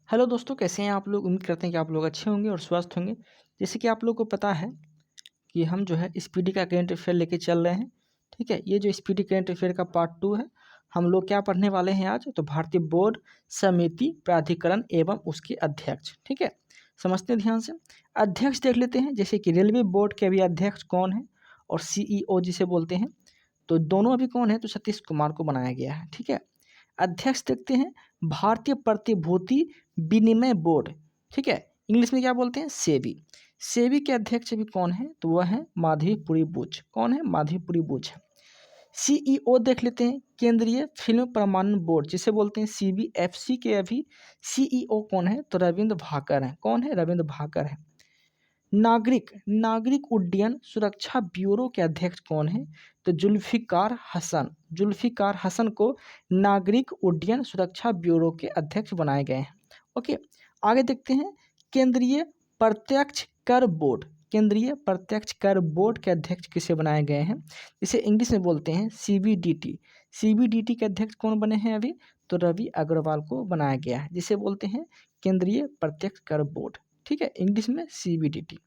Hello दोस्तों, कैसे हैं आप लोग। उम्मीद करते हैं कि आप लोग अच्छे होंगे और स्वस्थ होंगे। जैसे कि आप लोग को पता है कि हम जो है स्पीडी का करंट अफेयर लेके चल रहे हैं। ठीक है, ये जो स्पीडी करंट अफेयर का पार्ट 2 है। हम लोग क्या पढ़ने वाले हैं आज, तो भारतीय बोर्ड समिति प्राधिकरण एवं उसके अध्यक्ष। ठीक है, समझते हैं ध्यान से। अध्यक्ष देख लेते हैं, जैसे कि रेलवे बोर्ड के अभी अध्यक्ष कौन है और सीईओ जिसे बोलते हैं, तो दोनों अभी कौन है, तो सतीश कुमार को बनाया गया है। ठीक है, अध्यक्ष देखते हैं भारतीय प्रतिभूति विनिमय बोर्ड। ठीक है, इंग्लिश में क्या बोलते हैं, सेबी। सेबी के अध्यक्ष भी कौन है, तो वह है माधवीपुरी बुच। कौन है, माधवीपुरी बुच है। सीईओ देख लेते हैं केंद्रीय फिल्म प्रमाणन बोर्ड जिसे बोलते हैं सीबीएफसी के अभी सीईओ कौन है, तो रविंद्र भाकर है। कौन है, रविंद्र भाकर है। नागरिक नागरिक उड्डयन सुरक्षा ब्यूरो के अध्यक्ष कौन है, तो जुल्फिकार हसन। जुल्फिकार हसन को नागरिक उड्डयन सुरक्षा ब्यूरो के अध्यक्ष बनाए गए हैं। ओके, आगे देखते हैं केंद्रीय प्रत्यक्ष कर बोर्ड। केंद्रीय प्रत्यक्ष कर बोर्ड के अध्यक्ष किसे बनाए गए हैं, इसे इंग्लिश में बोलते हैं सीबीडीटी। सीबीडीटी के अध्यक्ष कौन बने हैं अभी, तो रवि अग्रवाल को बनाया गया है, जिसे बोलते हैं केंद्रीय प्रत्यक्ष कर बोर्ड। ठीक है, इंग्लिश में सीबीडीटी।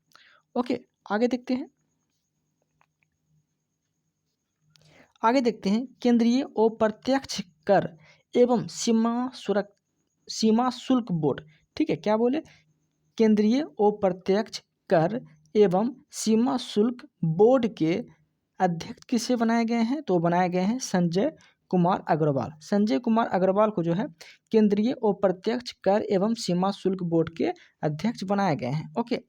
ओके, आगे देखते हैं। आगे देखते हैं केंद्रीय अप्रत्यक्ष कर एवं सीमा शुल्क बोर्ड। ठीक है, क्या बोले, केंद्रीय अप्रत्यक्ष कर एवं सीमा शुल्क बोर्ड के अध्यक्ष किसे बनाए गए हैं, तो बनाए गए हैं संजय कुमार अग्रवाल। संजय कुमार अग्रवाल को जो है केंद्रीय अप्रत्यक्ष कर एवं सीमा शुल्क बोर्ड के अध्यक्ष बनाए गए हैं। ओके,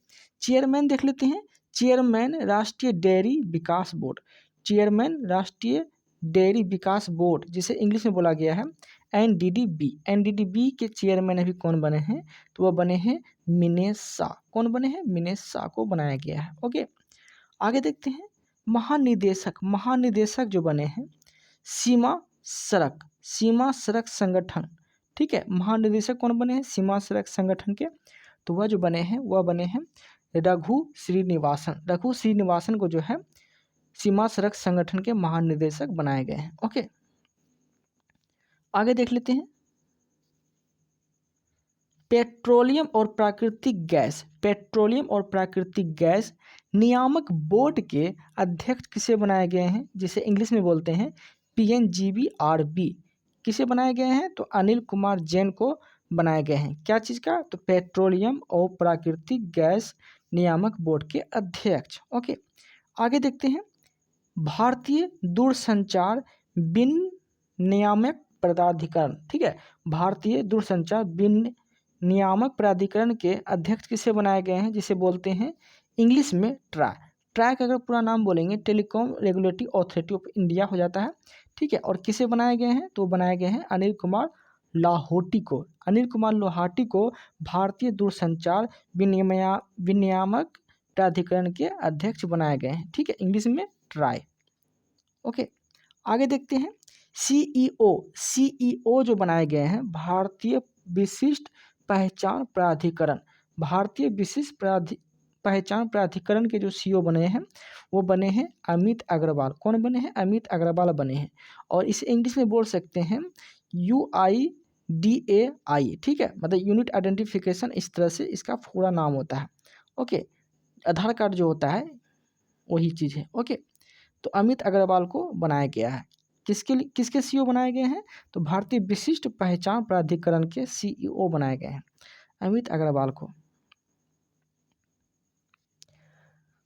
चेयरमैन देख लेते हैं। चेयरमैन राष्ट्रीय डेयरी विकास बोर्ड। चेयरमैन राष्ट्रीय डेयरी विकास बोर्ड जिसे इंग्लिश में बोला गया है एनडीडीबी। एनडीडीबी के चेयरमैन अभी कौन बने हैं, तो वह बने हैं मिनेश शाह। कौन बने हैं, मिनेश शाह को बनाया गया है। ओके, आगे देखते हैं महानिदेशक। महानिदेशक जो बने हैं सीमा सड़क संगठन। ठीक है, महानिदेशक कौन बने हैं, सीमा सड़क संगठन के, तो वह जो बने हैं वह बने हैं रघु श्रीनिवासन। रघु श्रीनिवासन को जो है सीमा सड़क संगठन के महानिदेशक बनाए गए हैं। ओके, आगे देख लेते हैं पेट्रोलियम और प्राकृतिक गैस। पेट्रोलियम और प्राकृतिक गैस नियामक बोर्ड के अध्यक्ष किसे बनाए गए हैं, जिसे इंग्लिश में बोलते हैं पीएनजीबीआरबी। किसे बनाए गए हैं, तो अनिल कुमार जैन को बनाए गए हैं। क्या चीज़ का, तो पेट्रोलियम और प्राकृतिक गैस नियामक बोर्ड के अध्यक्ष। ओके, आगे देखते हैं भारतीय दूरसंचार विनियामक प्राधिकरण। ठीक है, भारतीय दूरसंचार नियामक प्राधिकरण के अध्यक्ष किसे बनाए गए हैं, जिसे बोलते हैं इंग्लिश में ट्राई। ट्राई का अगर पूरा नाम बोलेंगे telecom regulatory authority of India हो जाता है। ठीक है, और किसे बनाए गए हैं, तो बनाए गए हैं अनिल कुमार लाहोटी को। अनिल कुमार लाहोटी को भारतीय दूरसंचार विनियामक प्राधिकरण के अध्यक्ष बनाए गए हैं। ठीक है, इंग्लिश में ट्राई। ओके, आगे देखते हैं सीईओ। सीईओ जो बनाए गए हैं भारतीय विशिष्ट पहचान प्राधिकरण। भारतीय विशिष्ट पहचान प्राधिकरण के जो सीईओ बने हैं वो बने हैं अमित अग्रवाल। कौन बने हैं, अमित अग्रवाल बने हैं। और इसे इंग्लिश में बोल सकते हैं UIDAI। ठीक है, मतलब यूनिट आइडेंटिफिकेशन, इस तरह से इसका पूरा नाम होता है। ओके, आधार कार्ड जो होता है वही चीज़ है। ओके, तो अमित अग्रवाल को बनाया गया है। किसके सीईओ बनाए गए हैं, तो भारतीय विशिष्ट पहचान प्राधिकरण के सीईओ बनाए गए हैं अमित अग्रवाल को।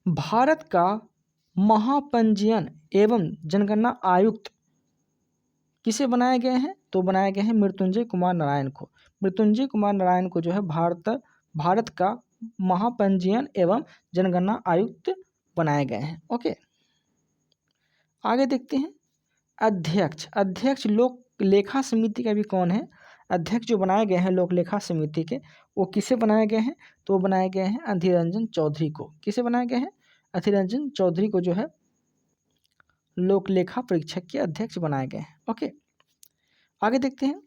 भारत का महापंजीयन एवं जनगणना आयुक्त किसे बनाए गए हैं, तो बनाए गए हैं मृत्युंजय कुमार नारायण को। मृत्युंजय कुमार नारायण को जो है भारत का महापंजीयन एवं जनगणना आयुक्त बनाए गए हैं। ओके, आगे देखते हैं अध्यक्ष। अध्यक्ष लोक लेखा समिति का भी कौन है, अध्यक्ष जो बनाए गए हैं लोक लेखा समिति के, वो किसे बनाए गए हैं, तो वो बनाए गए हैं अधीर रंजन चौधरी को। किसे बनाए गए हैं, अधीर रंजन चौधरी को जो है लोक लेखा परीक्षक के अध्यक्ष बनाए गए हैं। ओके, आगे देखते हैं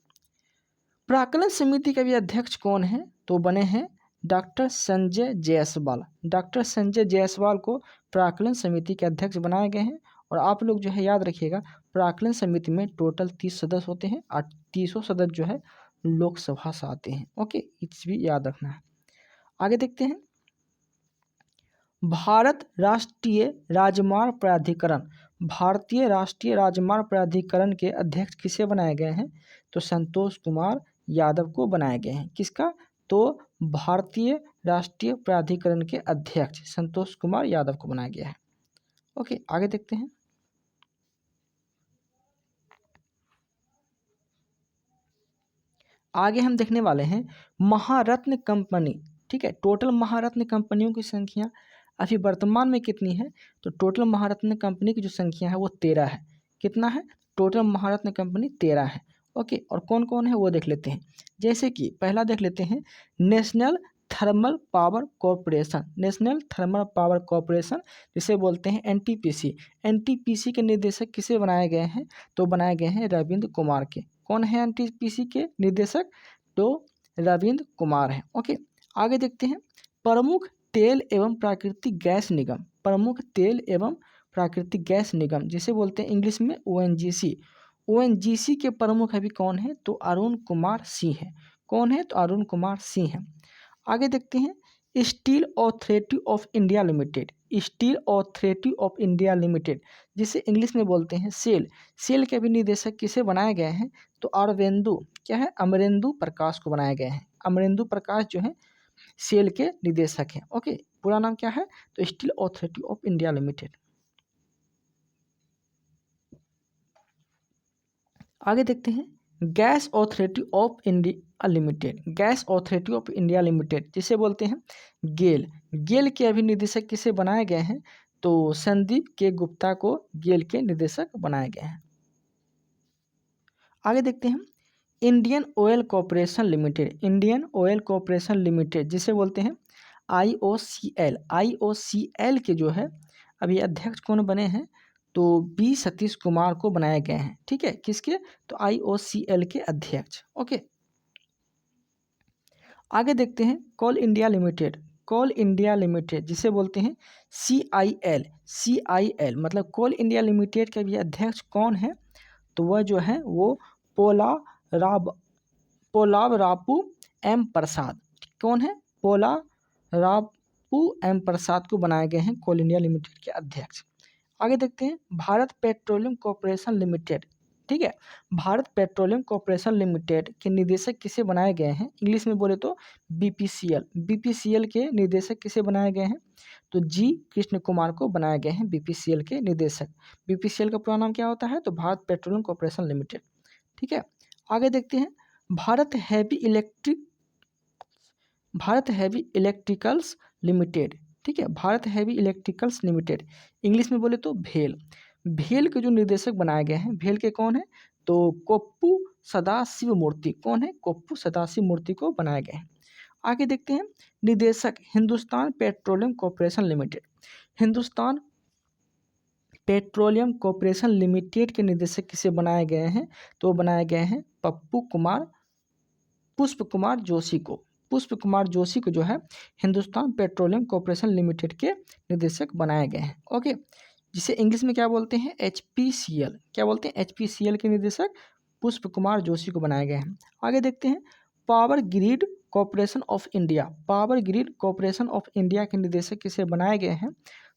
प्राक्कलन समिति का भी अध्यक्ष कौन है, तो बने हैं डॉक्टर संजय जायसवाल। डॉक्टर संजय जायसवाल को प्राक्कलन समिति के अध्यक्ष बनाए गए हैं। और आप लोग जो है याद रखिएगा, प्राक्कलन समिति में टोटल 30 सदस्य होते हैं और 30 सदस्य जो है लोकसभा से आते हैं। ओके, इस भी याद रखना है। आगे देखते हैं, भारत राष्ट्रीय राजमार्ग प्राधिकरण, भारतीय राष्ट्रीय राजमार्ग प्राधिकरण के अध्यक्ष किसे बनाए गए हैं? तो संतोष कुमार यादव को बनाए गए हैं। किसका? तो भारतीय राष्ट्रीय प्राधिकरण के अध्यक्ष संतोष कुमार यादव को बनाया गया है। ओके, आगे देखते हैं, आगे हम देखने वाले हैं महारत्न कंपनी। ठीक है, टोटल महारत्न कंपनियों की संख्या अभी वर्तमान में कितनी है? तो टोटल महारत्न कंपनी की जो संख्या है वो 13 है। कितना है? टोटल महारत्न कंपनी 13 है। ओके, और कौन कौन है वो देख लेते हैं। जैसे कि पहला देख लेते हैं, national thermal power corporation, national thermal power corporation जिसे बोलते हैं एनटीपीसी। एनटीपीसी के निदेशक किसे बनाए गए हैं? तो बनाए गए हैं रविंद्र कुमार के। कौन है एनटीपीसी के निदेशक? तो रविंद्र कुमार हैं। ओके, आगे देखते हैं, प्रमुख तेल एवं प्राकृतिक गैस निगम, प्रमुख तेल एवं प्राकृतिक गैस निगम जिसे बोलते हैं इंग्लिश में ओएनजीसी। ओएनजीसी के प्रमुख अभी कौन है? तो अरुण कुमार सिंह है। कौन है? तो अरुण कुमार सिंह है। आगे देखते हैं, steel authority of India limited, steel authority of India limited जिसे इंग्लिश में बोलते हैं सेल। सेल के भी निदेशक किसे बनाए गए हैं? तो अरविंदु, क्या है? अमरेंदु प्रकाश को बनाए गए हैं। अमरेंदु प्रकाश जो है सेल के निदेशक हैं। ओके, पूरा नाम क्या है? तो steel authority of India limited. आगे देखते हैं, gas authority of India limited, gas authority of India limited जिसे बोलते हैं गेल। गेल के अभी निदेशक किसे बनाए गए हैं? तो संदीप के गुप्ता को गेल के निदेशक बनाए गए हैं। आगे देखते हैं, Indian oil corporation limited, Indian oil corporation limited जिसे बोलते हैं आईओसीएल। आईओसीएल के जो है अभी अध्यक्ष कौन बने हैं? तो बी सतीश कुमार को बनाए गए हैं। ठीक है, किसके? तो आईओसीएल के अध्यक्ष। ओके, आगे देखते हैं, कोल इंडिया लिमिटेड, कोल इंडिया लिमिटेड जिसे बोलते हैं सीआईएल। सीआईएल मतलब कोल इंडिया लिमिटेड के भी अध्यक्ष कौन है? तो वह जो है वो पोलावरापू एम प्रसाद। कौन है? पोलावरापू एम प्रसाद को बनाए गए हैं कोल इंडिया लिमिटेड के अध्यक्ष। आगे देखते हैं, भारत पेट्रोलियम कॉरपोरेशन लिमिटेड। ठीक है, भारत पेट्रोलियम कॉरपोरेशन लिमिटेड के निदेशक किसे बनाए गए हैं? इंग्लिश में बोले तो बीपीसीएल। बीपीसीएल के निदेशक किसे बनाए गए हैं? तो जी कृष्ण कुमार को बनाए गए हैं बीपीसीएल के निदेशक। बीपीसीएल का पूरा नाम क्या होता है? तो भारत पेट्रोलियम कॉरपोरेशन लिमिटेड। ठीक है, आगे देखते हैं, भारत हैवी इलेक्ट्रिकल्स लिमिटेड। ठीक है, Bharat heavy electricals limited English में बोले तो भेल। भेल के जो निदेशक बनाए गए हैं, भेल के कौन है? तो कोप्पू सदाशिव मूर्ति। कौन है? कोप्पू सदाशिव मूर्ति को बनाए गए हैं। आगे देखते हैं, निदेशक Hindustan petroleum corporation limited. Hindustan petroleum corporation limited के निदेशक किसे बनाए गए हैं? तो बनाए गए हैं पुष्प कुमार जोशी को। पुष्प कुमार जोशी को जो है हिंदुस्तान पेट्रोलियम कॉरपोरेशन लिमिटेड के निदेशक बनाए गए हैं। ओके, जिसे इंग्लिश में क्या बोलते हैं? एचपीसीएल। क्या बोलते हैं? एचपीसीएल के निदेशक पुष्प कुमार जोशी को बनाए गए हैं। आगे देखते हैं, power grid corporation of India. Power grid corporation of India के निदेशक किसे बनाए गए हैं?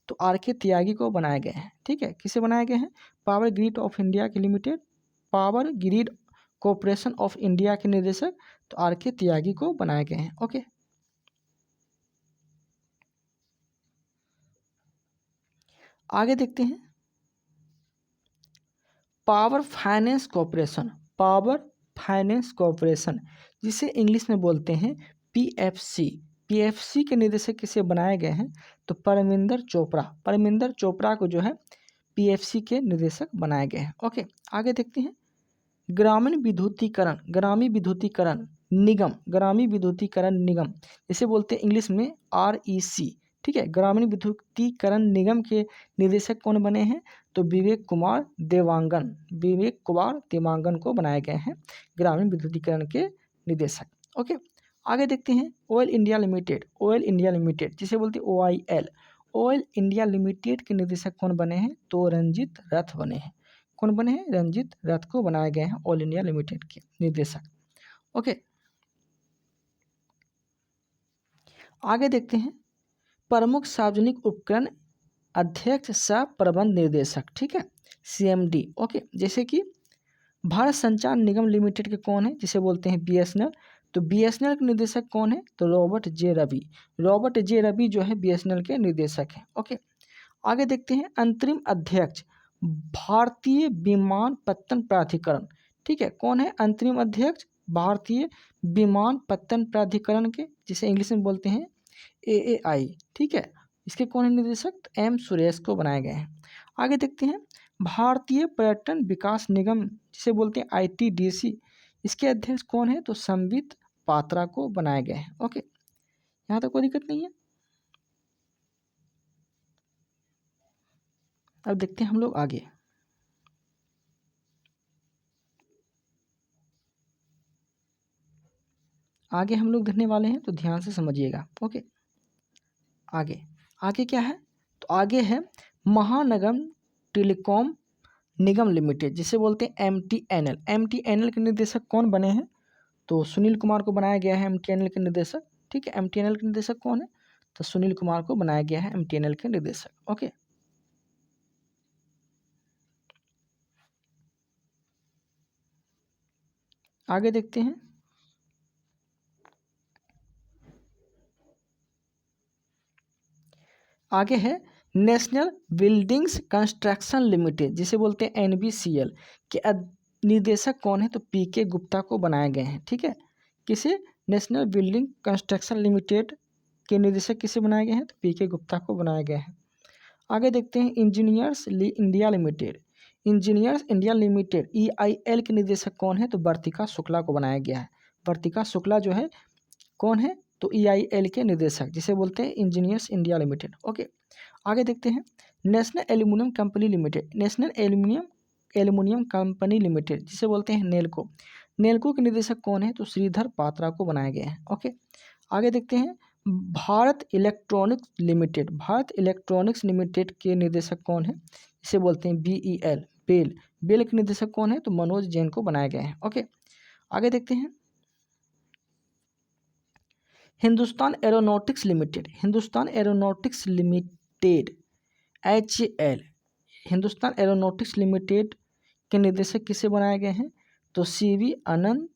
तो आर.के. त्यागी को बनाए गए हैं। ठीक है, किसे बनाए गए हैं? पावर ग्रिड ऑफ इंडिया के limited, power grid corporation of India के निदेशक तो आर.के. त्यागी को बनाए गए हैं। ओके, आगे देखते हैं, power finance corporation. Power finance corporation जिसे इंग्लिश में बोलते हैं पीएफसी। पीएफसी के निदेशक किसे बनाए गए हैं? तो परमिंदर चोपड़ा। परमिंदर चोपड़ा को जो है पीएफसी के निदेशक बनाए गए हैं। ओके, आगे देखते हैं, ग्रामीण विद्युतीकरण निगम, ग्रामीण विद्युतीकरण निगम इसे बोलते हैं इंग्लिश में आरईसी। ठीक है, ग्रामीण विद्युतीकरण निगम के निदेशक कौन बने हैं? तो विवेक कुमार देवांगन को बनाए गए हैं ग्रामीण विद्युतीकरण के निदेशक। ओके, आगे देखते हैं, oil India limited. Oil India limited जिसे बोलते हैं ओआईएल। ऑयल इंडिया लिमिटेड के निदेशक कौन बने हैं? तो रंजीत रथ बने हैं। कौन बने हैं? रंजीत रथ को बनाए गए हैं ऑयल इंडिया लिमिटेड के निदेशक। ओके, आगे देखते हैं प्रमुख सार्वजनिक उपक्रम अध्यक्ष सह प्रबंध निर्देशक, ठीक है, CMD। ओके, जैसे कि भारत संचार निगम लिमिटेड के कौन है, जिसे बोलते हैं BSNL। तो BSNL के निदेशक कौन है, तो Robert J Ravi. Robert J Ravi जो है BSNL के निदेशक हैं। ओके, आगे देखते हैं अंतरिम अध्यक्ष भारतीय विमानपत्तन प्राधिकरण, ठीक है, कौन है अंतरिम अध्यक्ष भारतीय विमानपत्तन प्राधिकरण के, जिसे इंग्लिश में बोलते हैं AAI, ठीक है। इसके कौन है निदेशक, M सुरेश को बनाए गए हैं। आगे देखते हैं भारतीय पर्यटन विकास निगम, जिसे बोलते हैं ITDC, इसके अध्यक्ष कौन है, तो संबित पात्रा को बनाए गए हैं। ओके, यहाँ तक कोई दिक्कत नहीं है। अब देखते हैं हम लोग आगे। आगे हम लोग देखने वाले हैं, तो ध्यान से समझिएगा। ओके, आगे आगे क्या है, तो आगे है महानगम टेलीकॉम निगम लिमिटेड, जिसे बोलते हैं MTNL। MTNL के निदेशक कौन बने हैं, तो सुनील कुमार को बनाया गया है MTNL के निदेशक, ठीक है। MTNL के निदेशक कौन है, तो सुनील कुमार को बनाया गया है MTNL के निदेशक। ओके, आगे देखते हैं आगे है नेशनल बिल्डिंग्स कंस्ट्रक्शन लिमिटेड, जिसे बोलते हैं NBCL के निदेशक कौन है, तो PK गुप्ता को बनाए गए हैं, ठीक है। किसे, नेशनल बिल्डिंग कंस्ट्रक्शन लिमिटेड के निदेशक किसे बनाए गए हैं, तो PK गुप्ता को बनाए गए हैं। आगे देखते हैं engineers India limited, engineers India limited EIL के निदेशक कौन है, तो वर्तिका शुक्ला को बनाया गया है। वर्तिका शुक्ला जो है कौन है, तो EIL के निदेशक, जिसे बोलते हैं इंजीनियर्स इंडिया लिमिटेड। ओके, आगे देखते हैं national aluminium company limited, national aluminium company limited, जिसे बोलते हैं नेल्को। नेल्को के निदेशक कौन है, तो श्रीधर पात्रा को बनाए गए हैं। ओके, आगे देखते हैं Bharat electronics limited, Bharat electronics limited के निदेशक कौन है, इसे बोलते हैं BEL, बेल। बेल के निदेशक कौन है, तो मनोज जैन को बनाए गए हैं। ओके, आगे देखते हैं Hindustan aeronautics limited, Hindustan aeronautics limited HAL, Hindustan aeronautics limited के निदेशक किसे बनाए गए हैं, तो CV अनंत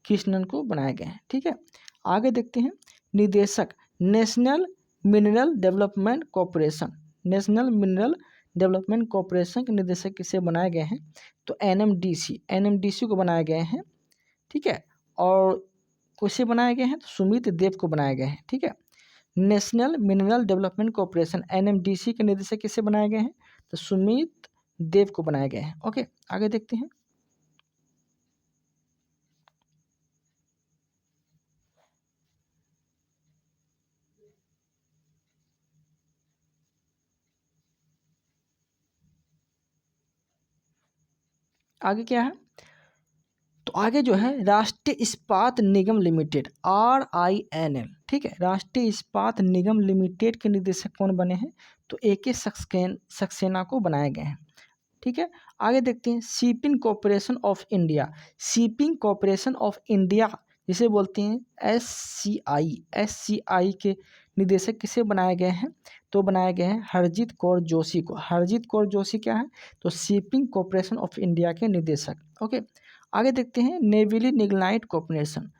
कृष्णन को बनाए गए हैं, ठीक है। आगे देखते हैं निदेशक national mineral development corporation, national mineral development corporation के निदेशक किसे बनाए गए हैं, तो NMDC को बनाए गए हैं, ठीक है। और किसे बनाए गए हैं, तो सुमित देव को बनाए गए हैं, ठीक है। National mineral development corporation NMDC के निदेशक किसे बनाए गए हैं, तो सुमित देव को बनाए गए हैं। ओके, आगे देखते हैं आगे क्या है, तो आगे जो है राष्ट्रीय इस्पात निगम लिमिटेड RINL, ठीक है। राष्ट्रीय इस्पात निगम लिमिटेड के निदेशक कौन बने हैं, तो AK सक्सेना को बनाए गए हैं, ठीक है। आगे देखते हैं shipping corporation of India, shipping corporation of India जिसे बोलते हैं SCI के निदेशक किसे बनाए गए हैं, तो बनाए गए हैं हरजीत कौर जोशी को। हरजीत कौर जोशी क्या है, तो शिपिंग कॉरपोरेशन ऑफ इंडिया के निदेशक। ओके, आगे देखते हैं नेविली लिग्नाइट कॉरपोरेशन,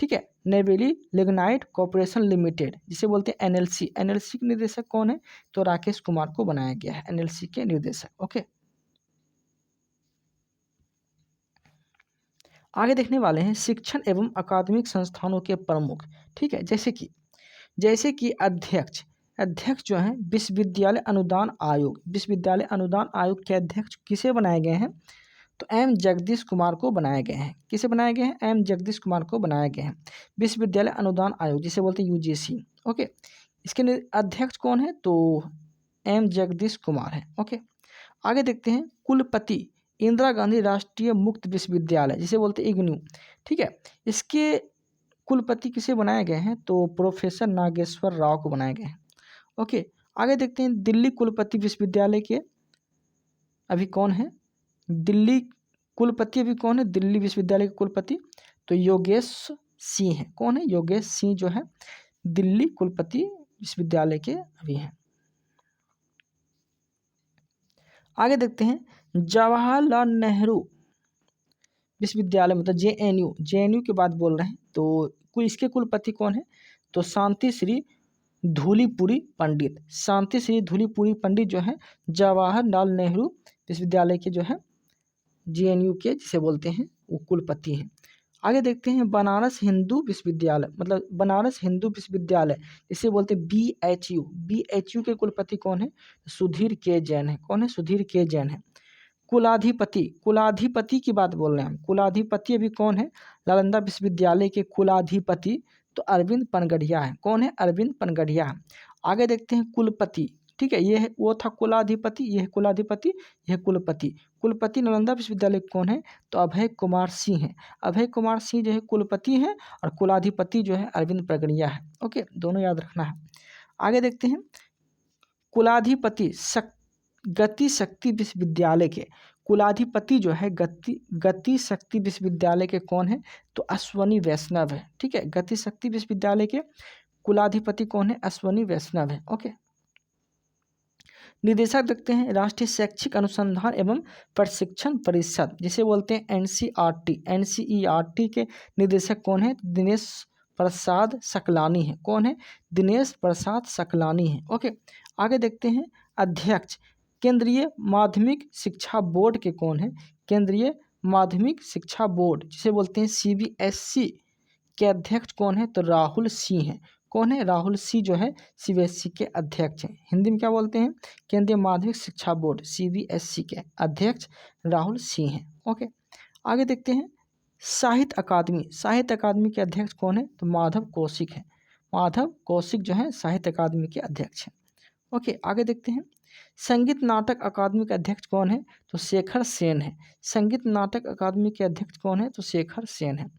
ठीक है, नेविली लिग्नाइट कॉरपोरेशन लिमिटेड, जिसे बोलते हैं NLC के निदेशक कौन है, तो राकेश कुमार को बनाया गया है NLC के निर्देशक। ओके, आगे देखने वाले हैं शिक्षण एवं अकादमिक संस्थानों के प्रमुख, ठीक है। जैसे कि अध्यक्ष जो हैं विश्वविद्यालय अनुदान आयोग, विश्वविद्यालय अनुदान आयोग के अध्यक्ष किसे बनाए गए हैं, तो M जगदीश कुमार को बनाए गए हैं। किसे बनाए गए हैं, M जगदीश कुमार को बनाए गए हैं विश्वविद्यालय अनुदान आयोग, जिसे बोलते हैं UGC। ओके, इसके अध्यक्ष कौन है, तो M जगदीश कुमार है। ओके, आगे देखते हैं कुलपति इंदिरा गांधी राष्ट्रीय मुक्त विश्वविद्यालय, जिसे बोलते हैं IGNOU, ठीक है। इसके कुलपति किसे बनाए गए हैं, तो प्रोफेसर नागेश्वर राव को बनाए गए हैं। ओके, आगे देखते हैं दिल्ली कुलपति विश्वविद्यालय के अभी कौन है, दिल्ली कुलपति अभी कौन है, दिल्ली विश्वविद्यालय के कुलपति, तो योगेश सिंह है। कौन है? योगेश सिंह जो है दिल्ली कुलपति विश्वविद्यालय के अभी हैं। आगे देखते हैं जवाहरलाल नेहरू विश्वविद्यालय मतलब जेएनयू के बाद बोल रहे हैं। तो इसके कुलपति कौन है? तो शांति श्री धूलीपुरी पंडित। शांति श्री धूलीपुरी पंडित जो है जवाहरलाल नेहरू विश्वविद्यालय के जो है जेएनयू के जिसे बोलते हैं वो कुलपति हैं। आगे देखते हैं बनारस हिंदू विश्वविद्यालय मतलब बनारस हिंदू विश्वविद्यालय इसे बोलते हैं बीएचयू। बीएचयू के कुलपति कौन है? सुधीर के जैन है। कौन है? सुधीर के जैन है। कुलाधिपति की बात बोल रहे हैं हम। कुलाधिपति अभी कौन है? नालंदा विश्वविद्यालय के कुलाधिपति तो अरविंद पनगढ़िया है। कौन है? अरविंद पनगढ़िया है। आगे देखते हैं कुलपति। ठीक है, ये है वो था कुलाधिपति, ये है कुलाधिपति, यह कुलपति। कुलपति नालंदा विश्वविद्यालय कौन है? तो अभय कुमार सिंह है। अभय कुमार सिंह जो है कुलपति हैं और कुलाधिपति जो है अरविंद पनगढ़िया है। ओके, दोनों याद रखना है। आगे देखते हैं कुलाधिपति गति शक्ति विश्वविद्यालय के कुलाधिपति जो है गति शक्ति विश्वविद्यालय के कौन है? तो अश्वनी वैष्णव है। ठीक है, गति शक्ति विश्वविद्यालय के कुलाधिपति कौन है? अश्वनी वैष्णव है। ओके, निदेशक देखते हैं राष्ट्रीय शैक्षिक अनुसंधान एवं प्रशिक्षण परिषद जिसे बोलते हैं एनसीईआरटी। एनसीईआरटी के निदेशक कौन है? दिनेश प्रसाद सकलानी है। कौन है? दिनेश प्रसाद सकलानी है। ओके, आगे देखते हैं अध्यक्ष केंद्रीय माध्यमिक शिक्षा बोर्ड के कौन है? केंद्रीय माध्यमिक शिक्षा बोर्ड जिसे बोलते हैं सीबीएसई के अध्यक्ष कौन है? तो राहुल सिंह है। कौन है? राहुल सिंह जो है सीबीएसई के अध्यक्ष हैं। हिंदी में क्या बोलते हैं? केंद्रीय माध्यमिक शिक्षा बोर्ड सीबीएसई के अध्यक्ष राहुल सिंह हैं। ओके, आगे देखते हैं साहित्य अकादमी। साहित्य अकादमी के अध्यक्ष कौन है? तो माधव कौशिक है। माधव कौशिक जो है साहित्य अकादमी के अध्यक्ष हैं। ओके, आगे देखते हैं संगीत नाटक अकादमी के अध्यक्ष कौन है? तो शेखर सेन है। संगीत नाटक अकादमी के अध्यक्ष कौन है? तो शेखर सेन है।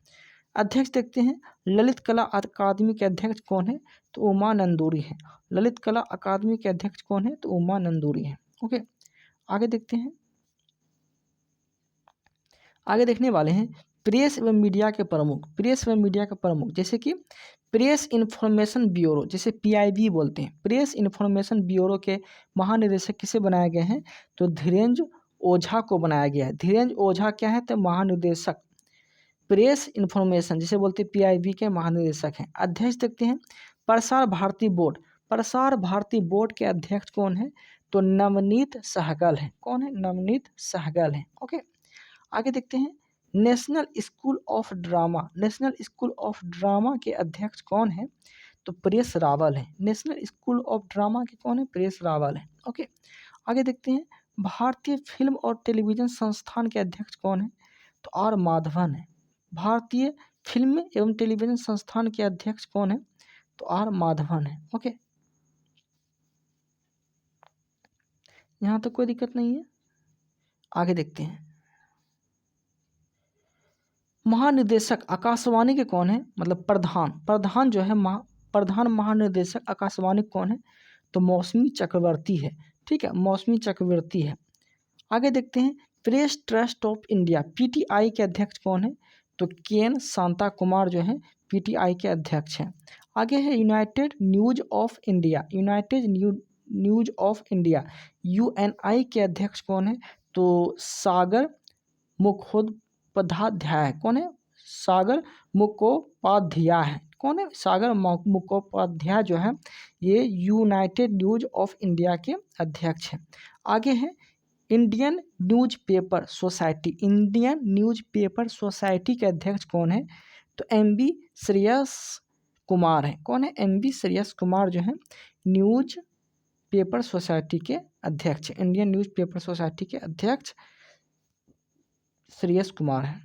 अध्यक्ष देखते हैं ललित कला अकादमी के अध्यक्ष कौन है? तो उमा नंदूरी है। ललित कला अकादमी के अध्यक्ष कौन है? तो उमा नंदूरी है। ओके, आगे देखते हैं आगे देखने वाले हैं प्रेस एवं मीडिया के प्रमुख। प्रेस एवं मीडिया के प्रमुख जैसे कि प्रेस इन्फॉर्मेशन ब्यूरो जिसे पीआईबी बोलते हैं। प्रेस इन्फॉर्मेशन ब्यूरो के महानिदेशक किसे बनाए गए हैं? तो धीरेन्द्र ओझा को बनाया गया है। धीरेन्द्र ओझा क्या है? तो महानिदेशक प्रेस इन्फॉर्मेशन जिसे बोलते हैं पीआईबी के महानिदेशक हैं। अध्यक्ष देखते हैं प्रसार भारती बोर्ड। प्रसार भारती बोर्ड के अध्यक्ष कौन है? तो नवनीत सहगल है। कौन है? नवनीत सहगल है। ओके, आगे देखते हैं national school of drama. National school of drama के अध्यक्ष कौन है? तो परेश रावल है। नेशनल स्कूल ऑफ ड्रामा के कौन है? परेश रावल है। ओके, आगे देखते हैं भारतीय फिल्म और टेलीविजन संस्थान के अध्यक्ष कौन है? तो आर माधवन है। भारतीय फिल्म एवं टेलीविजन संस्थान के अध्यक्ष कौन है? तो आर माधवन है। ओके, यहाँ तक कोई दिक्कत नहीं है। आगे देखते हैं महानिदेशक आकाशवाणी के कौन है? मतलब प्रधान जो है प्रधान महानिदेशक आकाशवाणी कौन है? तो मौसमी चक्रवर्ती है। ठीक है, मौसमी चक्रवर्ती है। आगे देखते हैं press trust of India PTI के अध्यक्ष कौन है? तो केएन शांता कुमार जो है पीटीआई के अध्यक्ष हैं। आगे है United news of India. United news of India Uni के अध्यक्ष कौन है? तो सागर मुखोपाध्याय। कौन है? सागर मुखोपाध्याय है। कौन है? सागर मुखोपाध्याय जो है ये यूनाइटेड न्यूज ऑफ इंडिया के अध्यक्ष हैं। आगे है Indian newspaper society. Indian newspaper society के अध्यक्ष कौन है? तो एमबी श्रेयस कुमार है। कौन है? एमबी श्रेयस कुमार जो है न्यूज पेपर सोसाइटी के अध्यक्ष। इंडियन न्यूज़पेपर सोसाइटी के अध्यक्ष श्रेयस कुमार है।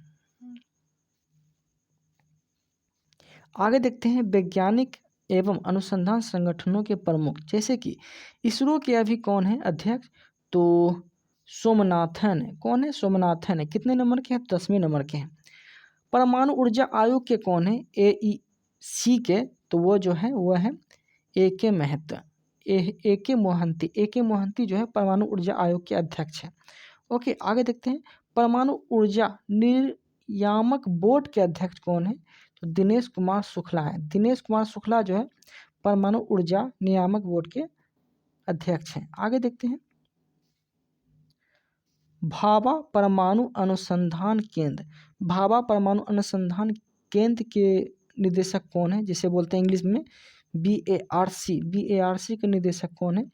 आगे देखते हैं वैज्ञानिक एवं अनुसंधान संगठनों के प्रमुख जैसे कि इसरो के अभी कौन है अध्यक्ष? तो सोमनाथन है। कौन है? सोमनाथन है। कितने नंबर के हैं? 10वें नंबर के हैं। परमाणु ऊर्जा आयोग के कौन है? एईसी के तो वो जो है वो है A K. Mahato. A K. Mohanty. A K. Mohanty जो है परमाणु ऊर्जा आयोग के अध्यक्ष हैं। ओके, आगे देखते हैं परमाणु ऊर्जा नियामक बोर्ड के अध्यक्ष कौन है? तो दिनेश कुमार शुक्ला है। दिनेश कुमार शुक्ला जो है परमाणु ऊर्जा नियामक बोर्ड के अध्यक्ष हैं। आगे देखते हैं, भाभा परमाणु अनुसंधान केंद्र, भाभा परमाणु अनुसंधान केंद्र के निदेशक कौन है, जिसे बोलते हैं इंग्लिश में BARC। BARC के निदेशक कौन है?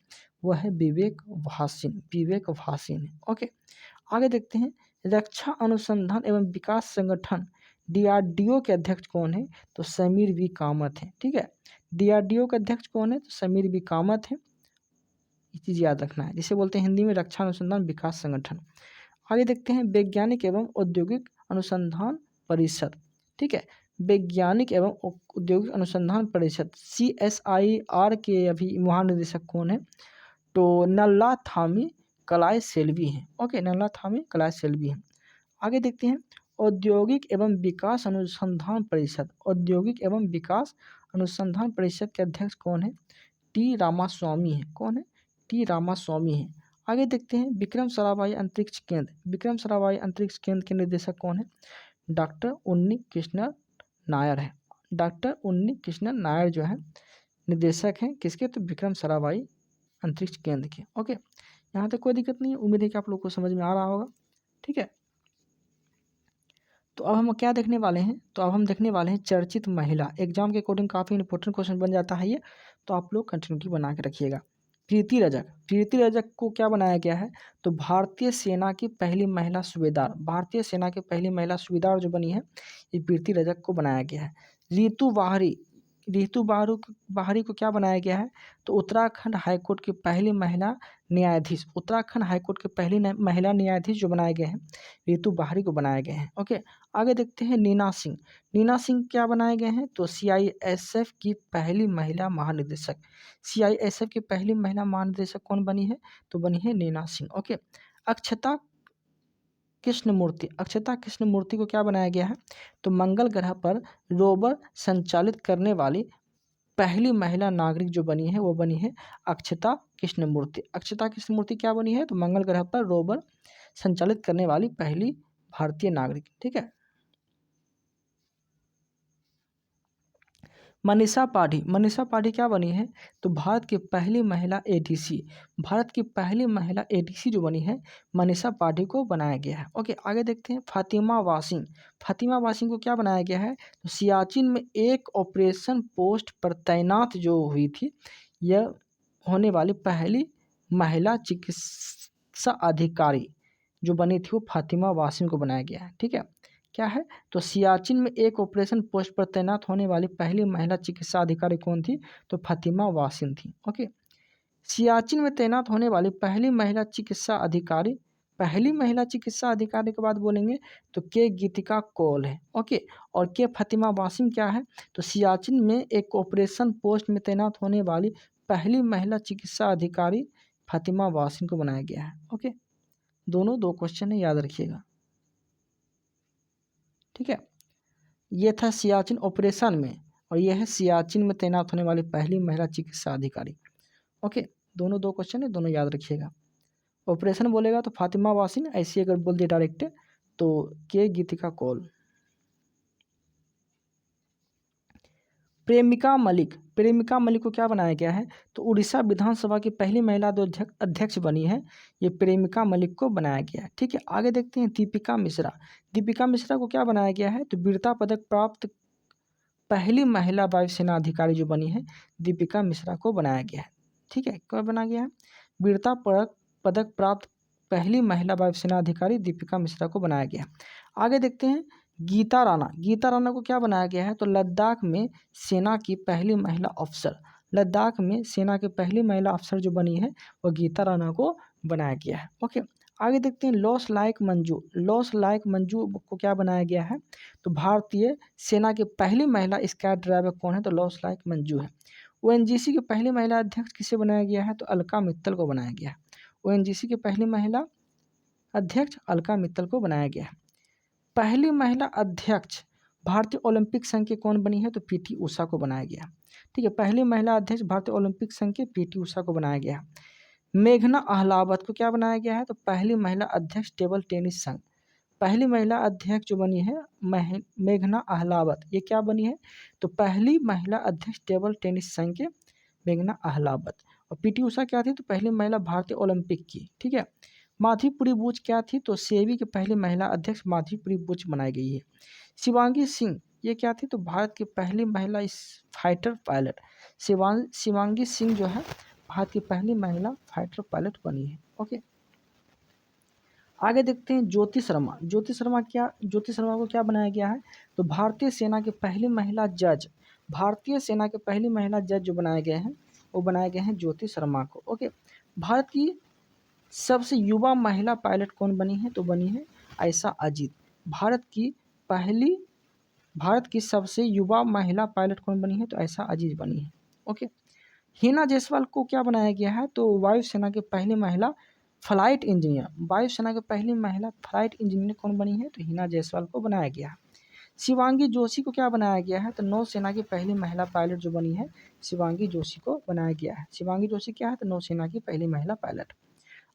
वह है विवेक भासिन। विवेक भासिन है। ओके, आगे देखते हैं, रक्षा अनुसंधान एवं विकास संगठन DRDO के अध्यक्ष कौन है? तो समीर वी कामत है। ठीक है, DRDO के अध्यक्ष कौन है? तो समीर वी कामत है। ये चीज़ याद रखना है, जिसे बोलते हैं हिंदी में रक्षा अनुसंधान विकास संगठन। आगे देखते हैं, वैज्ञानिक एवं औद्योगिक अनुसंधान परिषद। ठीक है, वैज्ञानिक एवं औद्योगिक अनुसंधान परिषद CSIR के अभी महानिदेशक कौन है? तो नल्ला थामी कलाय सेल्वी हैं। ओके, नल्ला थामी कलाय सेल्वी हैं। आगे देखते हैं, औद्योगिक एवं विकास अनुसंधान परिषद, औद्योगिक एवं विकास अनुसंधान परिषद के अध्यक्ष कौन है? T रामास्वामी है। कौन है? T रामास्वामी है। आगे देखते हैं, विक्रम साराभाई अंतरिक्ष केंद्र, विक्रम साराभाई अंतरिक्ष केंद्र के निदेशक कौन है? डॉक्टर उन्नी कृष्णन नायर है। डॉक्टर उन्नी कृष्णन नायर जो है निदेशक हैं किसके? तो विक्रम साराभाई अंतरिक्ष केंद्र के। ओके, यहाँ तक कोई दिक्कत नहीं है, उम्मीद है कि आप लोग को समझ में आ रहा होगा। ठीक है, तो अब हम क्या देखने वाले हैं? तो अब हम देखने वाले हैं चर्चित महिला। एग्जाम के अकॉर्डिंग काफ़ी इंपॉर्टेंट क्वेश्चन बन जाता है ये, तो आप लोग कंटिन्यूटी बना के रखिएगा। प्रीति रजक, प्रीति रजक को क्या बनाया गया है? तो भारतीय सेना की पहली महिला सूबेदार, भारतीय सेना की पहली महिला सूबेदार जो बनी है, ये प्रीति रजक को बनाया गया है। रीतू बाहरी, रीतू बाहरी को क्या बनाया गया है? तो उत्तराखंड हाईकोर्ट की पहली महिला न्यायाधीश, उत्तराखंड हाईकोर्ट के पहली महिला न्यायाधीश जो बनाए गए हैं, रीतू बाहरी को बनाए गए हैं। ओके, आगे देखते हैं, नीना सिंह, नीना सिंह क्या बनाए गए हैं? तो CISF की पहली महिला महानिदेशक, CISF की पहली महिला महानिदेशक कौन बनी है? तो बनी है नीना सिंह। ओके, अक्षता कृष्णमूर्ति, अक्षता कृष्णमूर्ति को क्या बनाया गया है? तो मंगल ग्रह पर रोवर संचालित करने वाली पहली महिला नागरिक जो बनी है वो बनी है अक्षता कृष्णमूर्ति। अक्षता कृष्णमूर्ति क्या बनी है? तो मंगल ग्रह पर रोवर संचालित करने वाली पहली भारतीय नागरिक। ठीक है, मनीषा पाठी, मनीषा पाठी क्या बनी है? तो भारत की पहली महिला ADC, भारत की पहली महिला ADC जो बनी है मनीषा पाठी को बनाया गया है। ओके, आगे देखते हैं, फातिमा वासिम, फातिमा वासिम को क्या बनाया गया है? तो सियाचिन में एक ऑपरेशन पोस्ट पर तैनात जो हुई थी, यह होने वाली पहली महिला चिकित्सा अधिकारी जो बनी थी वो फातिमा वासिम को बनाया गया है। ठीक है, क्या है? तो सियाचिन में एक ऑपरेशन पोस्ट पर तैनात होने वाली पहली महिला चिकित्सा अधिकारी कौन थी? तो फातिमा वासिम थी। ओके, सियाचिन में तैनात होने वाली पहली महिला चिकित्सा अधिकारी, पहली महिला चिकित्सा अधिकारी के बाद बोलेंगे तो के गीतिका कौल है। ओके, और के फातिमा वासिम क्या है? तो सियाचिन में एक ऑपरेशन पोस्ट में तैनात होने वाली पहली महिला चिकित्सा अधिकारी फातिमा वासिम को बनाया गया है। ओके, दोनों 2 क्वेश्चन है, याद रखिएगा। ठीक है, ये था सियाचिन ऑपरेशन में, और यह है सियाचिन में तैनात होने वाली पहली महिला चिकित्सा अधिकारी। ओके, दोनों 2 क्वेश्चन है, दोनों याद रखिएगा। ऑपरेशन बोलेगा तो फातिमा वासिन, ऐसे अगर बोल दिया डायरेक्ट तो के गीतिका कौल। प्रेमिका मलिक, प्रेमिका मलिक को क्या बनाया गया है? तो उड़ीसा विधानसभा की पहली महिला जो अध्यक्ष बनी है, ये प्रेमिका मलिक को बनाया गया है। ठीक है, आगे देखते हैं, दीपिका मिश्रा, दीपिका मिश्रा को क्या बनाया गया है? तो वीरता पदक प्राप्त पहली महिला वायुसेना अधिकारी जो बनी है, दीपिका मिश्रा को बनाया गया है। ठीक है, कब बनाया गया है? वीरता पदक प्राप्त पहली महिला वायुसेना अधिकारी दीपिका मिश्रा को बनाया गया है। आगे देखते हैं, गीता राणा, गीता राणा को क्या बनाया गया है? तो लद्दाख में सेना की पहली महिला अफसर, लद्दाख में सेना की पहली महिला अफसर जो बनी है वो गीता राणा को बनाया गया है। ओके, आगे देखते हैं, लॉस लायक मंजू, लॉस लायक मंजू को क्या बनाया गया है? तो भारतीय सेना की पहली महिला स्काई ड्राइवर कौन है? तो लॉस लायक मंजू है। ONGC की पहली महिला अध्यक्ष किसे बनाया गया है? तो अलका मित्तल को बनाया गया है। ONGC की पहली महिला अध्यक्ष अलका मित्तल को बनाया गया है। पहली महिला अध्यक्ष भारतीय ओलंपिक संघ के कौन बनी है? तो PT उषा को बनाया गया। ठीक है, पहली महिला अध्यक्ष भारतीय ओलंपिक संघ के PT उषा को बनाया गया। मेघना अहलावत को क्या बनाया गया है? तो पहली महिला अध्यक्ष टेबल टेनिस संघ, पहली महिला अध्यक्ष जो बनी है मेघना अहलावत, ये क्या बनी है? तो पहली महिला अध्यक्ष टेबल टेनिस संघ के मेघना अहलावत। और पीटी उषा क्या थी? तो पहली महिला भारतीय ओलंपिक की, ठीक है। माधवीपुरी बुच क्या थी? तो सेबी की पहली महिला अध्यक्ष माधवीपुरी बुच बनाई गई है। शिवांगी सिंह ये क्या थी? तो भारत की पहली महिला इस फाइटर पायलट। शिवांगी सिंह जो है भारत की पहली महिला फाइटर पायलट बनी है। ओके, आगे देखते हैं ज्योति शर्मा। ज्योति शर्मा को क्या बनाया गया है? तो भारतीय सेना की पहली महिला जज, भारतीय सेना के पहली महिला जज जो बनाए गए हैं वो बनाए गए हैं ज्योति शर्मा को। ओके, भारत की सबसे युवा महिला पायलट कौन बनी है? तो बनी है आयशा अजीत। भारत की सबसे युवा महिला पायलट कौन बनी है? तो आयशा अजीज बनी है। ओके, हिना जायसवाल को क्या बनाया गया है? तो वायुसेना की पहली महिला फ्लाइट इंजीनियर, वायुसेना की पहली महिला फ्लाइट इंजीनियर कौन बनी है? तो हिना जायसवाल को बनाया गया है। शिवांगी जोशी को क्या बनाया गया है? तो नौसेना की पहली महिला पायलट जो बनी है शिवांगी जोशी को बनाया गया है। शिवांगी जोशी क्या है? तो नौसेना की पहली महिला पायलट।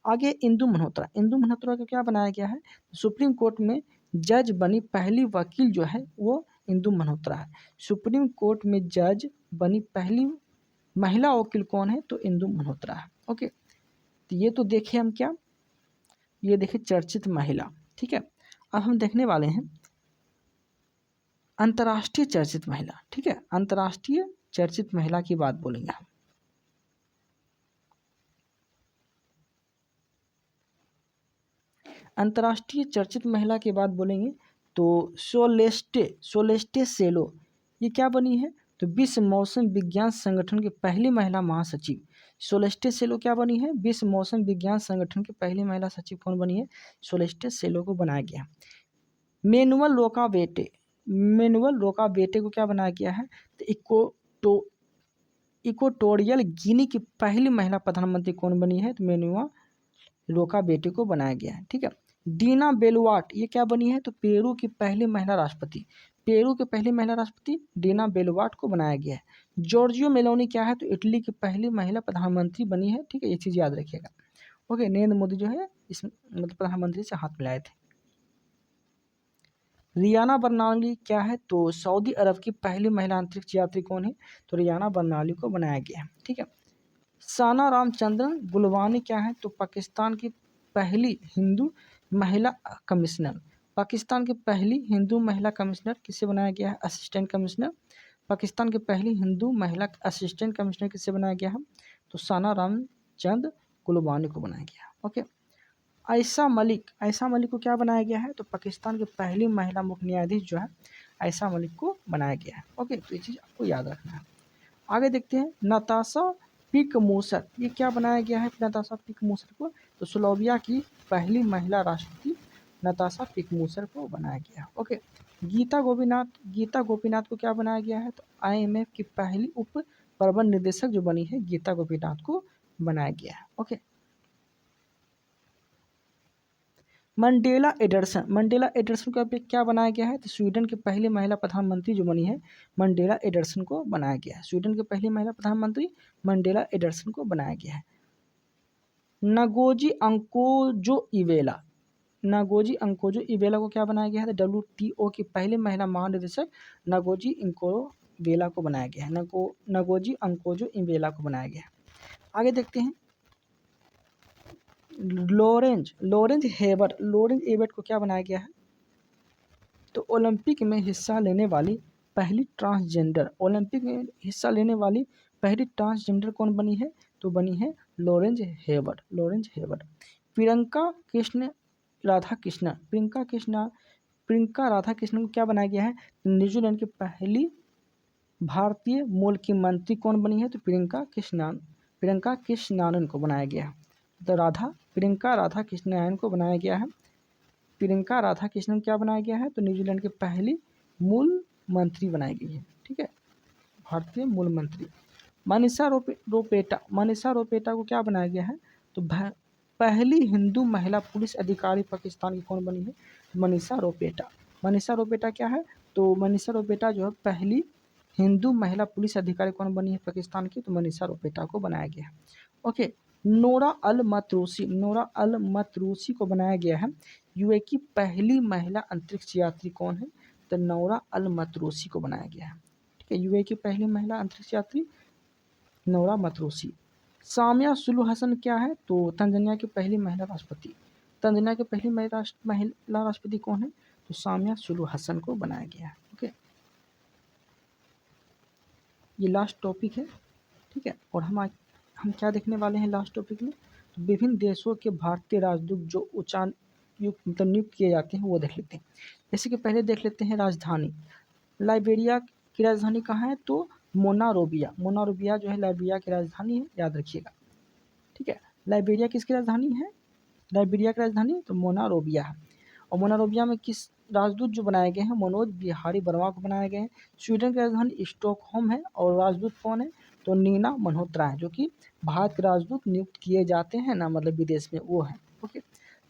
आगे इंदु मल्होत्रा को क्या बनाया गया है? सुप्रीम कोर्ट में जज बनी पहली वकील जो है वो इंदु मल्होत्रा है। सुप्रीम कोर्ट में जज बनी पहली महिला वकील कौन है? तो इंदु मल्होत्रा है। ओके, तो ये तो देखे हम क्या, ये देखे चर्चित महिला, ठीक है। अब हम देखने वाले हैं अंतर्राष्ट्रीय चर्चित महिला, ठीक है। अंतर्राष्ट्रीय चर्चित महिला की बात बोलेंगे हम। अंतर्राष्ट्रीय चर्चित महिला की बात बोलेंगे तो सोलेस्टे सेलो ये क्या बनी है? तो विश्व मौसम विज्ञान संगठन की पहली महिला महासचिव। सोलेस्टे सेलो क्या बनी है? विश्व मौसम विज्ञान संगठन की पहली महिला सचिव कौन बनी है? सोलेस्टे सेलो को बनाया गया। मैनुअल रोकावेटे को क्या बनाया गया है? तो इक्वेटोरियल गिनी की पहली महिला प्रधानमंत्री कौन बनी है? तो मैनुअल रोकावेटे को बनाया गया है, ठीक है। डीना बेलुआट ये क्या बनी है? तो पेरू की पहली महिला राष्ट्रपति, पेरू की पहली महिला राष्ट्रपति डीना बेलुआट को बनाया गया है। जॉर्जियो मेलोनी क्या है? तो इटली की पहली महिला प्रधानमंत्री बनी है, ठीक है, ये चीज़ याद रखिएगा। ओके, नरेंद्र मोदी जो है इस मतलब प्रधानमंत्री से हाथ मिलाए थे। रियाना बर्नाली क्या है? तो सऊदी अरब की पहली महिला अंतरिक्ष यात्री कौन है? तो रियाना बर्नाली को बनाया गया है, ठीक है। साना रामचंद्रन गुलवानी क्या है? तो पाकिस्तान की पहली हिंदू महिला कमिश्नर। पाकिस्तान की पहली हिंदू महिला कमिश्नर किसे बनाया गया है? Assistant commissioner. पाकिस्तान की पहली हिंदू महिला असिस्टेंट कमिश्नर किसे बनाया गया है? तो साना रामचंद्र गुलवानी को बनाया गया। ओके, आयशा मलिक को क्या बनाया गया है? तो पाकिस्तान की पहली महिला मुख्य न्यायाधीश जो है आयशा मलिक को बनाया गया है। ओके, तो ये चीज़ आपको याद रखना है। आगे देखते हैं नताशा पिक मूसर, ये क्या बनाया गया है नताशा पिक मूसर को? तो स्लोवाकिया की पहली महिला राष्ट्रपति नताशा पिक मूसर को बनाया गया। ओके, गीता गोपीनाथ को क्या बनाया गया है? तो IMF की पहली उप प्रबंध निदेशक जो बनी है गीता गोपीनाथ को बनाया गया है। ओके, मंडेला एडरसन का क्या बनाया गया है? तो स्वीडन की पहली महिला प्रधानमंत्री जो बनी है मंडेला एडरसन को बनाया गया है। स्वीडन की पहली महिला प्रधानमंत्री मंडेला एडरसन को बनाया गया है। नगोजी अंकोजो इवेला को क्या बनाया गया है? तो WTO की पहली महिला महानिदेशक नगोजी इंकोवेला को बनाया गया है। नगोजी अंकोजो इवेला को बनाया गया है। आगे देखते हैं लॉरेंज हेबर्ट को क्या बनाया गया है? तो ओलंपिक में हिस्सा लेने वाली पहली ट्रांसजेंडर कौन बनी है? तो बनी है लॉरेंज हेबर्ट। प्रियंका राधाकृष्णन को क्या बनाया गया है? न्यूजीलैंड की पहली भारतीय मूल की मंत्री कौन बनी है? तो प्रियंका कृष्णानन को बनाया गया है। तो प्रियंका राधाकृष्णन को बनाया गया है। प्रियंका राधाकृष्णन क्या बनाया गया है? तो न्यूजीलैंड की पहली मूल मंत्री बनाई गई है, ठीक है, भारतीय मूल मंत्री। मनीषा रोपेटा को क्या बनाया गया है? तो पहली हिंदू महिला पुलिस अधिकारी पाकिस्तान की कौन बनी है? मनीषा रोपेटा क्या है? तो मनीषा रोपेटा जो है पहली हिंदू महिला पुलिस अधिकारी कौन बनी है पाकिस्तान की? तो मनीषा रोपेटा को बनाया गया है। ओके, नोरा अल मतरूसी को बनाया गया है। यूए की पहली महिला अंतरिक्ष यात्री कौन है? तो नोरा अल मतरूसी को बनाया गया है। ठीक है, यूए की पहली महिला अंतरिक्ष यात्री नोरा मतरूसी। सामिया सुलू हसन क्या है? तो तंजानिया की पहली महिला राष्ट्रपति। तंजानिया की पहली महिला राष्ट्रपति कौन है? तो सामिया सुलू हसन को बनाया गया है। ओके, ये लास्ट टॉपिक है। ठीक है, और हम क्या देखने वाले हैं लास्ट टॉपिक में? तो विभिन्न देशों के भारतीय राजदूत जो मतलब नियुक्त किए जाते हैं वो देख लेते हैं। जैसे कि पहले देख लेते हैं राजधानी। लाइबेरिया की राजधानी कहाँ है? तो मोनारोबिया। मोनारोबिया जो है लाइबेरिया की राजधानी है, याद रखिएगा। ठीक है, लाइबेरिया किसकी राजधानी है? लाइबेरिया की राजधानी तो मोनारोबिया है। और मोनारोबिया में किस राजदूत जो बनाए गए हैं? मनोज बिहारी वर्मा को बनाए गए हैं। स्वीडन की राजधानी स्टॉकहोम है। और राजदूत कौन है? तो नीना मल्होत्रा है, जो कि भारत के राजदूत नियुक्त किए जाते हैं ना, मतलब विदेश में, वो है। ओके,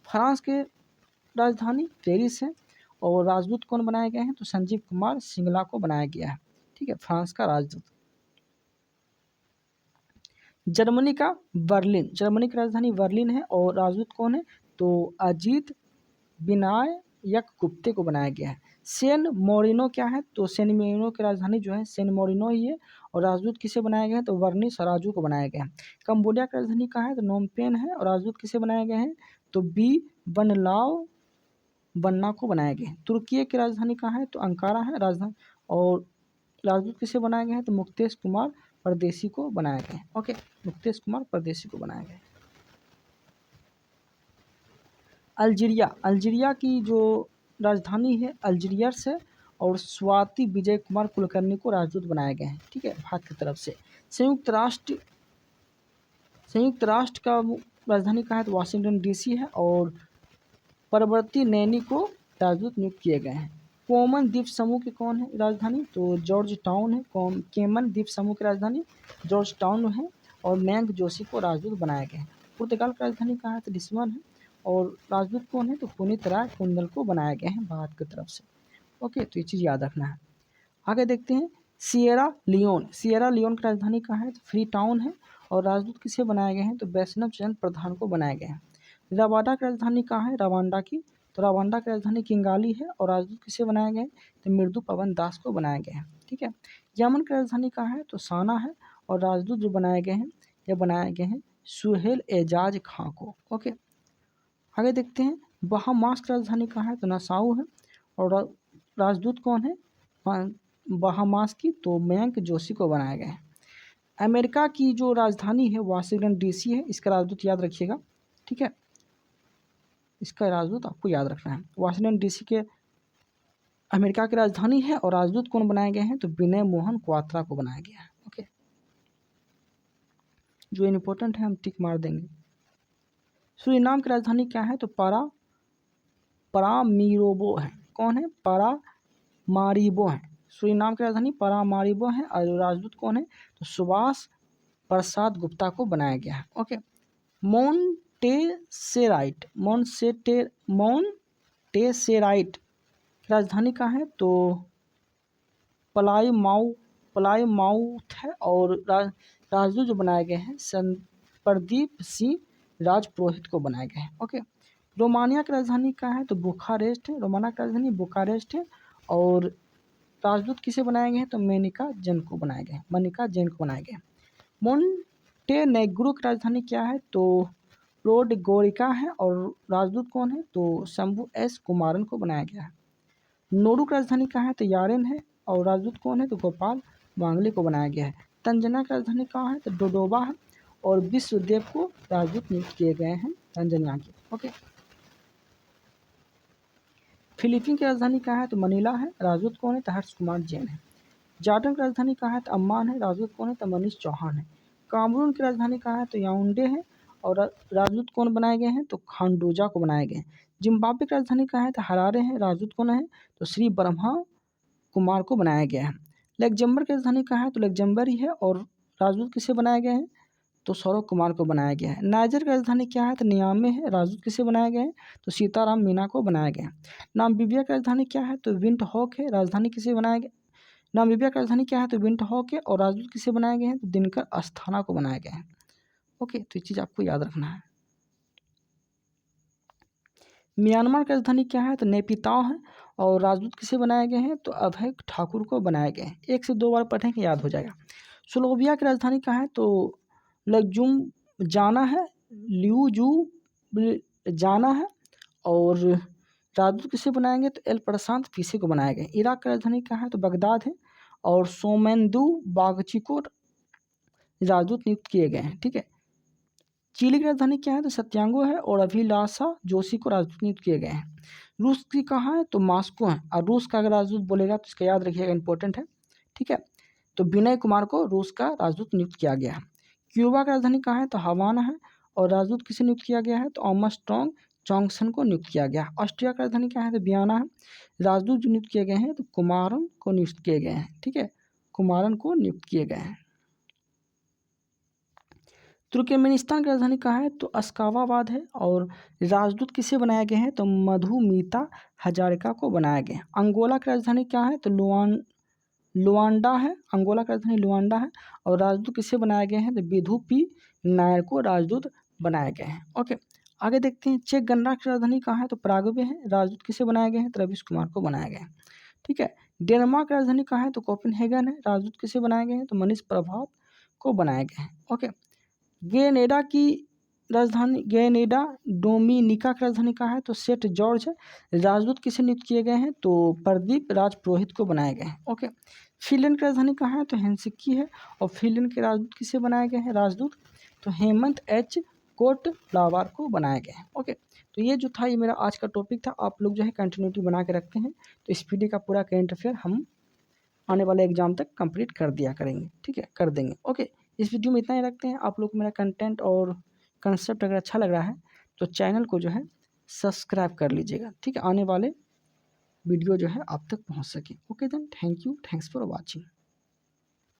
फ्रांस के राजधानी पेरिस है। और राजदूत कौन बनाए गए हैं? तो संजीव कुमार सिंगला को बनाया गया है। ठीक है, फ्रांस का राजदूत। जर्मनी का बर्लिन, जर्मनी की राजधानी बर्लिन है। और राजदूत कौन है? तो अजीत विनायक गुप्ते को बनाया गया है। सेन मोरिनो क्या है? तो सेन मोरिनो की राजधानी जो है सेन मोरिनो ही है। और राजदूत किसे बनाया गया है? तो वर्नी सराजू को बनाया गया है। कंबोडिया की राजधानी कहाँ है? तो नोमपेन है। और राजदूत किसे बनाए गए हैं? तो बी बनलाव बन्ना को बनाया गया है। तुर्की की राजधानी कहाँ है? तो अंकारा है राजधानी। और राजदूत किसे बनाए गए हैं? तो मुक्तेश कुमार परदेसी को बनाया गया है। ओके, मुक्तेश कुमार परदेसी को बनाया गया है। अल्जीरिया, अल्जीरिया की जो राजधानी है अल्जीरियस है। और स्वाति विजय कुमार कुलकर्णी को राजदूत बनाए गए हैं। ठीक है, भारत की तरफ से। संयुक्त राष्ट्र का राजधानी कहाँ है? तो वाशिंगटन डीसी है। और परवर्ती नैनी को राजदूत नियुक्त किए गए हैं। कोमन द्वीप समूह की कौन है राजधानी? तो जॉर्ज टाउन है। केमन द्वीप समूह की राजधानी जॉर्ज टाउन है। और मैंग जोशी को राजदूत बनाया गया है। पुर्तगाल की राजधानी कहाँ है? तो लिस्बन है। और राजदूत कौन है? तो पुनीत राय कुंदल को बनाया गया है भारत की तरफ से। ओके, तो ये चीज़ याद रखना है। आगे देखते हैं सिएरा लियोन। सिएरा लियोन की राजधानी कहाँ है? तो फ्री टाउन है। और राजदूत किसे बनाए गए हैं? तो वैष्णव चंद्र प्रधान को बनाए गए हैं। रवांडा की राजधानी कहाँ है? रवांडा की तो रवांडा की राजधानी किंगाली है। और राजदूत किसे बनाए गए? तो मृदु पवन दास को बनाया गया है। ठीक है, यमन की राजधानी कहाँ है? तो साना है। और राजदूत जो बनाए गए हैं ये बनाए गए हैं सुहेल एजाज खां को। ओके, आगे देखते हैं बहामास की राजधानी कहाँ है? तो नासाउ है। और राजदूत कौन है बहामास की? तो मयंक जोशी को बनाया गया है। अमेरिका की जो राजधानी है वाशिंगटन डीसी है। इसका राजदूत याद रखिएगा। ठीक है, इसका राजदूत आपको याद रखना है। वाशिंगटन डीसी के अमेरिका की राजधानी है। और राजदूत कौन बनाए गए हैं? तो विनय मोहन क्वात्रा को बनाया गया है। ओके, जो इम्पोर्टेंट है हम टिक मार देंगे। सूरीनाम की राजधानी क्या है? तो परामीरोबो है। कौन है? परामारिबो है। सूरीनाम की राजधानी परामारिबो है। और राजदूत कौन है? तो सुभाष प्रसाद गुप्ता को बनाया गया है। ओके, मोन्टेसेराइट राजधानी कहाँ है? तो पलायमाउथ है। और राजदूत जो बनाए गए हैं प्रदीप सिंह राजपुरोहित को बनाए गए हैं। ओके, रोमानिया की राजधानी कहाँ है? तो बुखारेस्ट है। रोमानिया की राजधानी बुखारेस्ट है। और राजदूत किसे बनाए गए हैं? तो मनिका जैन को बनाए गए हैं। मोन्टेनेग्रो की राजधानी क्या है? तो रोडगोरिका है। और राजदूत कौन है? तो शंभू एस कुमारन को बनाया गया है। नोरु की राजधानी कहाँ है? तो यारेन है। और राजदूत कौन है? तो गोपाल वांगले को बनाया गया है। तंजानिया की राजधानी कहाँ है? तो डोडोबा है। और विश्वदेव को राजदूत नियुक्त किए गए हैं तंजानिया के। ओके, फिलीपीन की राजधानी कहाँ है? तो मनीला है। राजदूत कौन है? तो हर्ष कुमार जैन है। जॉर्डन की राजधानी कहाँ है? तो अम्मान है। राजदूत कौन है? तो मनीष चौहान है। कामरून की राजधानी कहाँ है? तो याउंडे है। और राजदूत कौन बनाए गए हैं? तो खांडोजा को बनाए गए हैं। जिम्बाब्वे की राजधानी कहाँ है? तो हरारे है। राजदूत कौन है? तो श्री ब्रह्मा कुमार को बनाया गया है। लग्जमबर्ग की राजधानी कहाँ है? तो लग्जमबर्ग ही है। और राजदूत किसे बनाए गए हैं? तो सौरभ कुमार को बनाया गया है। नाइजर की राजधानी क्या है? तो नियामे है। राजदूत किसे बनाए गए हैं? तो सीताराम मीना को बनाया गया है। नामीबिया की राजधानी क्या है? तो विंड हॉक है। राजधानी किसे बनाया गया? नामीबिया की राजधानी क्या है? तो विंड हॉक है। और राजदूत किसे बनाए गए हैं? तो दिनकर अस्थाना को बनाया गया है। ओके, तो ये चीज़ आपको याद रखना है। म्यांमार की राजधानी क्या है? तो नेपिताव है। और राजदूत किसे बनाए गए हैं? तो अभय ठाकुर को बनाए गए हैं। 1 से 2 बार पढ़ेंगे याद हो जाएगा। स्लोवाकिया की राजधानी क्या है? तो जाना है, जाना है। और राजदूत किसे बनाएंगे? तो एल प्रशांत पीसे को बनाए गए। इराक की राजधानी क्या है? तो बगदाद है। और सोमेंदु बागची को राजदूत नियुक्त किए गए हैं, ठीक है। चिली की राजधानी क्या है? तो सत्यांगो है। और अभिलाषा जोशी को राजदूत नियुक्त किए गए हैं। रूस की कहाँ है? तो मॉस्को है। और रूस का अगर राजदूत बोलेगा तो इसका याद रखिएगा, इंपॉर्टेंट है, ठीक है। तो विनय कुमार को रूस का राजदूत नियुक्त किया गया है। क्यूबा की राजधानी कहाँ है? तो हवाना है। और राजदूत किसे नियुक्त किया गया है? तो आर्मस्ट्रॉन्ग जॉनसन को नियुक्त किया गया है। ऑस्ट्रिया की राजधानी क्या है? तो वियना है। राजदूत जो नियुक्त किए गए हैं तो कुमारन को नियुक्त किए गए हैं, ठीक है, कुमारन को नियुक्त किए गए हैं। तुर्कमेनिस्तान की राजधानी कहाँ है? तो अश्काबाद है। और राजदूत किसे बनाए गए हैं? तो मधुमिता हजारिका को बनाया गया है। अंगोला की राजधानी क्या है? तो लुआंडा है। अंगोला की राजधानी लुआंडा है। और राजदूत किसे बनाए गए हैं? तो विधु पी नायर को राजदूत बनाए गए हैं। ओके, आगे देखते हैं। चेक गणराज्य की राजधानी कहाँ है? तो प्रागवे है। राजदूत किसे बनाए गए हैं? तो रवीश कुमार को बनाया गया है, ठीक है। डेनमार्क की राजधानी कहाँ है? तो कोपेनहेगन है। राजदूत किसे बनाए गए हैं? तो मनीष प्रभात को बनाए गए हैं। ओके, ग्रेनेडा की राजधानी ग्रेनेडा डोमिनिका की राजधानी कहाँ है? तो सेंट जॉर्ज है। राजदूत किसे नियुक्त किए गए हैं? तो प्रदीप राज पुरोहित को बनाए गए हैं। ओके, फिनलैंड की राजधानी कहाँ है? तो हेलसिंकी है। और फिनलैंड के राजदूत किसे बनाए गए हैं? राजदूत तो हेमंत एच कोट लावार को बनाए गए हैं। ओके, तो ये जो था ये मेरा आज का टॉपिक था। आप लोग जो है कंटिन्यूटी बना के रखते हैं तो स्पीडी का पूरा करंट अफेयर हम आने वाले एग्जाम तक कंप्लीट कर दिया करेंगे, ठीक है, कर देंगे। ओके, इस वीडियो में इतना ही रखते हैं। आप लोग को मेरा कंटेंट और कंसेप्ट अगर अच्छा लग रहा है तो चैनल को जो है सब्सक्राइब कर लीजिएगा, ठीक है, आने वाले वीडियो जो है आप तक पहुंच सके। Okay then, thank you, thanks for watching.